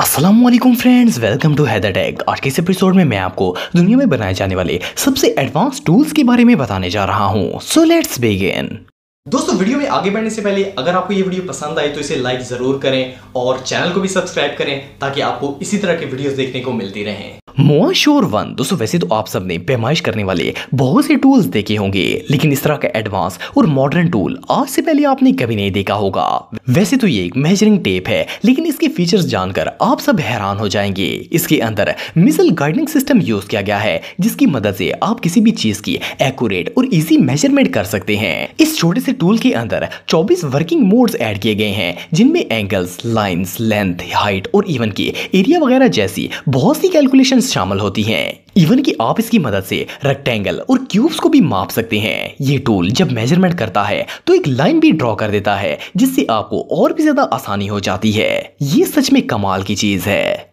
अस्सलामुअलैकुम friends, welcome to Haider tech. आज के इस एपिसोड में मैं आपको दुनिया में बनाए जाने वाले सबसे एडवांस टूल्स के बारे में बताने जा रहा हूं। So let's begin. दोस्तों, वीडियो में आगे बढ़ने से पहले अगर आपको ये वीडियो पसंद आए तो इसे लाइक जरूर करें और चैनल को भी सब्सक्राइब करें ताकि आपको इसी तरह के वीडियोस देखने को मिलती रहें। मोआ श्योर 1। दोस्तों, वैसे तो आप सबने पैमाइश करने वाले बहुत से टूल्स देखे होंगे, लेकिन इस तरह का एडवांस और मॉडर्न टूल आज से पहले आपने कभी नहीं देखा होगा। वैसे तो ये एक मेजरिंग टेप है, लेकिन इसके फीचर्स जानकर आप सब हैरान हो जाएंगे। इसके अंदर मिसल गाइडिंग सिस्टम यूज किया गया है, जिसकी मदद से आप किसी भी चीज की एक्यूरेट और इजी मेजरमेंट कर सकते हैं। इस छोटे से टूल के अंदर 24 वर्किंग मोड्स ऐड किए गए हैं, जिनमें एंगल्स, लाइंस, लेंथ, हाइट और इवन की एरिया वगैरह जैसी बहुत सी कैलकुलेशन शामिल होती हैं। इवन कि आप इसकी मदद से रेक्टेंगल और क्यूब्स को भी माप सकते हैं। ये टूल जब मेजरमेंट करता है तो एक लाइन भी ड्रॉ कर देता है, जिससे आपको और भी ज्यादा आसानी हो जाती है। ये सच में कमाल की चीज है।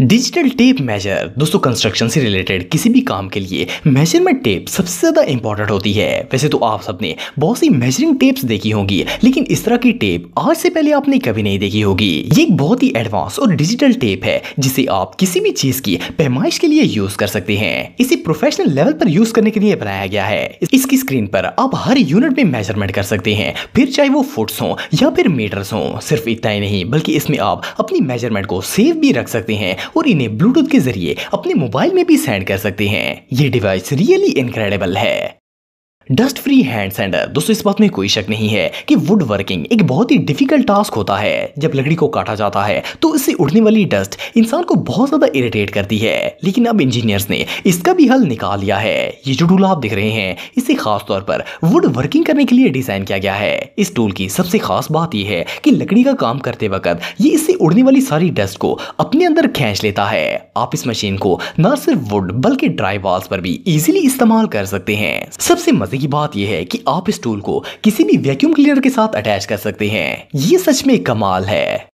Digital tape major. दोस्तों, कंस्ट्रक्शन से रिलेटेड किसी भी काम के लिए मेजरमेंट टेप सबसे ज्यादा इंपॉर्टेंट होती है। वैसे तो आप सबने बहुत सी मेजरिंग टेप्स देखी होंगी, लेकिन इस तरह की टेप आज से पहले आपने कभी नहीं देखी होगी। ये एक बहुत ही एडवांस और डिजिटल टेप है, जिसे आप किसी भी चीज की पैमाइश के लिए यूज कर सकते हैं। इसे प्रोफेशनल लेवल पर यूज करने के लिए बनाया गया है। इसकी स्क्रीन पर आप हर यूनिट में मेजरमेंट कर सकते हैं, फिर चाहे वो फुट्स हो या फिर मीटर्स हो। सिर्फ इतना ही नहीं, बल्कि इसमें आप अपनी मेजरमेंट को सेव भी रख सकते हैं और इन्हें ब्लूटूथ के जरिए अपने मोबाइल में भी सेंड कर सकते हैं। ये डिवाइस रियली इनक्रेडिबल है। Dust free hand sander. दोस्तों, इस बात में कोई शक नहीं है कि वुड वर्किंग एक बहुत ही डिफिकल्ट टास्क होता है। जब लकड़ी को काटा जाता है तो इससे उड़ने वाली डस्ट इंसान को बहुत ज्यादा इरिटेट करती है, लेकिन अब इंजीनियर्स ने इसका भी हल निकाल लिया है। ये जो टूल आप देख रहे हैं, इसे खास तौर पर वुड वर्किंग करने के लिए डिजाइन किया गया है। इस टूल की सबसे खास बात यह है कि लकड़ी का काम करते वक्त ये इससे उड़ने वाली सारी डस्ट को अपने अंदर खींच लेता है। आप इस मशीन को न सिर्फ वुड बल्कि ड्राई वॉल्स पर भी इजीली इस्तेमाल कर सकते हैं। सबसे मजे की बात यह है कि आप इस टूल को किसी भी वैक्यूम क्लीनर के साथ अटैच कर सकते हैं। ये सच में कमाल है।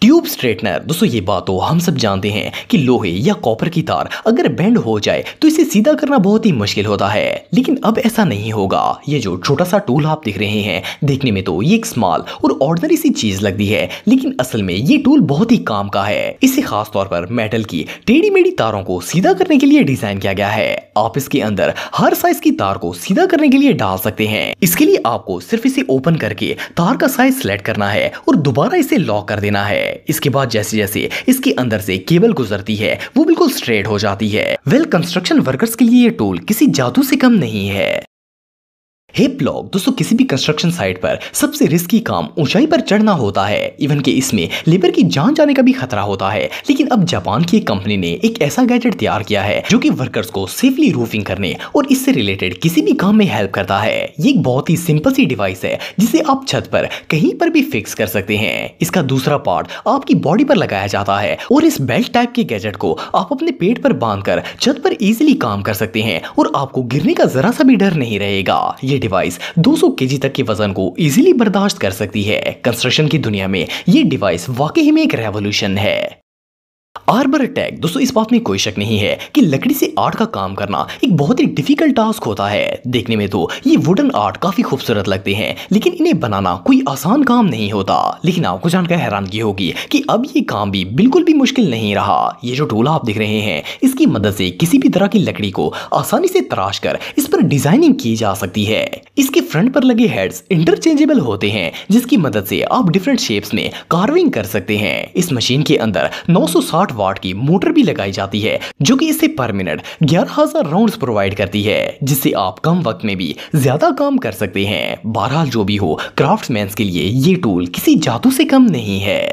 Tube straightener. दोस्तों, ये बात तो हम सब जानते हैं कि लोहे या कॉपर की तार अगर बेंड हो जाए तो इसे सीधा करना बहुत ही मुश्किल होता है, लेकिन अब ऐसा नहीं होगा। ये जो छोटा सा टूल आप देख रहे हैं, देखने में तो ये एक स्मॉल और ऑर्डिनरी सी चीज लगती है, लेकिन असल में ये टूल बहुत ही काम का है। इसे खास तौर पर मेटल की टेढ़ी मेढ़ी तारों को सीधा करने के लिए डिजाइन किया गया है। आप इसके अंदर हर साइज की तार को सीधा करने के लिए डाल सकते हैं। इसके लिए आपको सिर्फ इसे ओपन करके तार का साइज सिलेक्ट करना है और दोबारा इसे लॉक कर देना है। इसके बाद जैसे जैसे इसके अंदर से केबल गुजरती है, वो बिल्कुल स्ट्रेट हो जाती है। कंस्ट्रक्शन वर्कर्स के लिए ये टूल किसी जादू से कम नहीं है। Hip lock. दोस्तों, किसी भी कंस्ट्रक्शन साइट पर सबसे रिस्की काम ऊंचाई पर चढ़ना होता है। इवन कि इसमें लेबर की जान जाने का भी खतरा होता है, लेकिन अब जापान की एक कंपनी ने एक ऐसा गैजेट तैयार किया है जो कि वर्कर्स को सेफली रूफिंग करने और इससे रिलेटेड किसी भी काम में हेल्प करता है। ये एक बहुत ही सिंपल सी डिवाइस है, जिसे आप छत पर कहीं पर भी फिक्स कर सकते हैं। इसका दूसरा पार्ट आपकी बॉडी पर लगाया जाता है और इस बेल्ट टाइप के गैजेट को आप अपने पेट पर बांधकर छत पर इजीली काम कर सकते हैं और आपको गिरने का जरा सा भी डर नहीं रहेगा। ये डिवाइस 200 केजी तक के वजन को इजीली बर्दाश्त कर सकती है। कंस्ट्रक्शन की दुनिया में ये डिवाइस वाकई में एक रेवोल्यूशन है। Arbor tag. दोस्तों, इस बात में कोई शक नहीं है कि लकड़ी से आर्ट का काम करना एक बहुत ही डिफिकल्ट टास्क होता है। देखने में तो ये वुडन आर्ट काफी खूबसूरत लगते हैं, लेकिन इन्हें बनाना कोई आसान काम नहीं होता। लेकिन आपको जानकर हैरानगी होगी कि अब ये काम भी बिल्कुल भी मुश्किल नहीं रहा। ये जो टूल आप देख रहे हैं, इसकी मदद से किसी भी तरह की लकड़ी को आसानी से तराश कर इस पर डिजाइनिंग की जा सकती है। इसके फ्रंट पर लगे हेड्स इंटरचेंजेबल होते हैं, जिसकी मदद से आप डिफरेंट शेप्स में कार्विंग कर सकते हैं। इस मशीन के अंदर 960 वाट की मोटर भी लगाई जाती है, जो कि इसे पर मिनट 11,000 राउंड्स प्रोवाइड करती है, जिससे आप कम वक्त में भी ज्यादा काम कर सकते हैं। बहरहाल जो भी हो, क्राफ्ट्समैन्स के लिए ये टूल किसी जादू से कम नहीं है।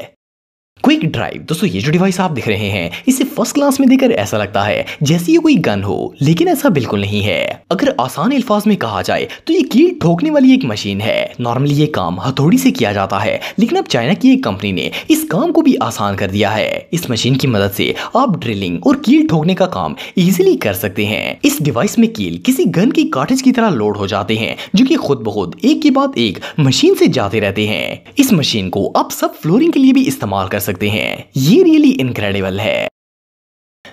Quick drive. दोस्तों, ये जो डिवाइस आप दिख रहे हैं, इसे फर्स्ट क्लास में देखकर ऐसा लगता है जैसे ये कोई गन हो, लेकिन ऐसा बिल्कुल नहीं है। अगर आसान अल्फाज में कहा जाए तो ये कील ठोकने वाली एक मशीन है। नॉर्मली ये काम हथौड़ी से किया जाता है, लेकिन अब चाइना की एक कंपनी ने इस काम को भी आसान कर दिया है। इस मशीन की मदद से आप ड्रिलिंग और कील ठोकने का काम इजीली कर सकते हैं। इस डिवाइस में कील किसी गन की कार्ट्रिज की तरह लोड हो जाते हैं, जो कि खुद ब खुद एक के बाद एक मशीन से जाते रहते हैं। इस मशीन को आप सब फ्लोरिंग के लिए भी इस्तेमाल कर सकते हैं। ये रियली इनक्रेडिबल है।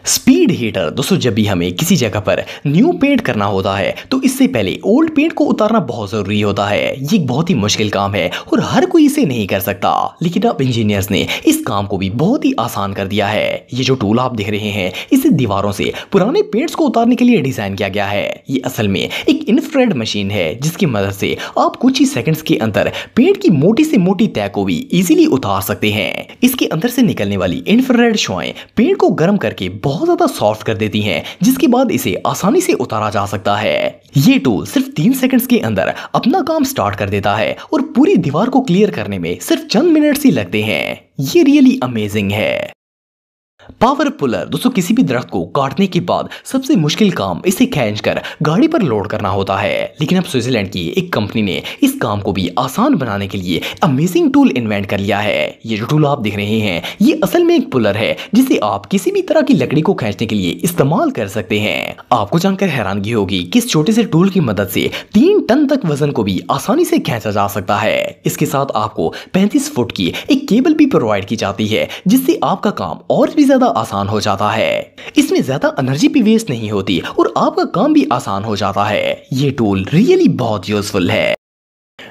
स्पीड हीटर दोस्तों, जब भी हमें किसी जगह पर न्यू पेंट करना होता है तो इससे पहले ओल्ड पेंट को उतारना बहुत जरूरी होता है। ये एक बहुत ही मुश्किल काम है और हर कोई इसे नहीं कर सकता, लेकिन अब इंजीनियर्स ने इस काम को भी बहुत ही आसान कर दिया है। ये जो टूल आप देख रहे हैं इसे दीवारों से पुराने पेंट्स को उतारने के लिए डिजाइन किया गया है। ये असल में एक इंफ्रारेड मशीन है जिसकी मदद से आप कुछ ही सेकंड्स के अंदर पेंट की मोटी से मोटी तह को भी इजीली उतार सकते हैं। इसके अंदर से निकलने वाली इंफ्रारेड शुआएं पेंट को गर्म करके बहुत ज्यादा सॉफ्ट कर देती हैं, जिसके बाद इसे आसानी से उतारा जा सकता है। ये टूल सिर्फ 3 सेकंड्स के अंदर अपना काम स्टार्ट कर देता है और पूरी दीवार को क्लियर करने में सिर्फ चंद मिनट्स ही लगते हैं। ये रियली अमेजिंग है। पावर पुलर दोस्तों, किसी भी दरख्त को काटने के बाद सबसे मुश्किल काम इसे खींचकर गाड़ी पर लोड करना होता है, लेकिन अब स्विट्जरलैंड की एक कंपनी ने इस काम को भी आसान बनाने के लिए अमेजिंग टूल इन्वेंट कर लिया है। ये जो टूल आप देख रहे हैं ये असल में एक पुलर है जिसे आप किसी भी तरह की लकड़ी को खींचने के लिए इस्तेमाल कर सकते हैं। आपको जानकर हैरानगी होगी कि इस छोटे से टूल की मदद से 3 टन तक वजन को भी आसानी से खींचा जा सकता है। इसके साथ आपको 35 फुट की एक केबल भी प्रोवाइड की जाती है, जिससे आपका काम और भी ज्यादा आसान हो जाता है। इसमें ज्यादा एनर्जी भी वेस्ट नहीं होती और आपका काम भी आसान हो जाता है। ये टूल रियली बहुत यूजफुल है।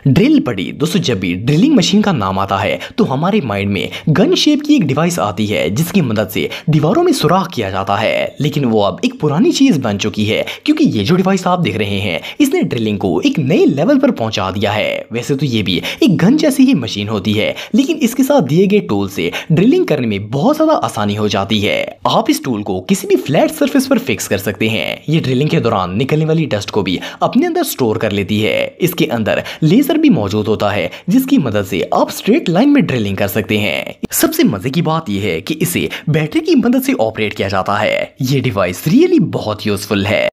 ड्रिल पड़ी दोस्तों, जब भी ड्रिलिंग मशीन का नाम आता है तो हमारे माइंड में गन शेप की एक डिवाइस आती है जिसकी मदद से दीवारों में सुराख किया जाता है, लेकिन वो अब एक पुरानी चीज बन चुकी है क्योंकि ये जो डिवाइस आप देख रहे हैं इसने ड्रिलिंग को एक नए लेवल पर पहुंचा दिया है। वैसे तो ये भी एक गन जैसी ही मशीन होती है, लेकिन इसके साथ दिए गए टूल से ड्रिलिंग करने में बहुत ज्यादा आसानी हो जाती है। आप इस टूल को किसी भी फ्लैट सरफेस पर फिक्स कर सकते हैं। ये ड्रिलिंग के दौरान निकलने वाली डस्ट को भी अपने अंदर स्टोर कर लेती है। इसके अंदर लेजर भी मौजूद होता है जिसकी मदद से आप स्ट्रेट लाइन में ड्रिलिंग कर सकते हैं। सबसे मजे की बात यह है कि इसे बैटरी की मदद से ऑपरेट किया जाता है। ये डिवाइस रियली बहुत यूजफुल है।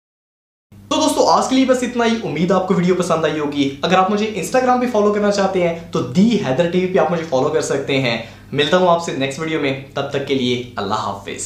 तो दोस्तों आज के लिए बस इतना ही। उम्मीद आपको वीडियो पसंद आई होगी। अगर आप मुझे इंस्टाग्राम पे फॉलो करना चाहते हैं तो दी हैदर टीवी पे आप मुझे फॉलो कर सकते हैं। मिलता हूं आपसे नेक्स्ट वीडियो में, तब तक के लिए अल्लाह हाफिज।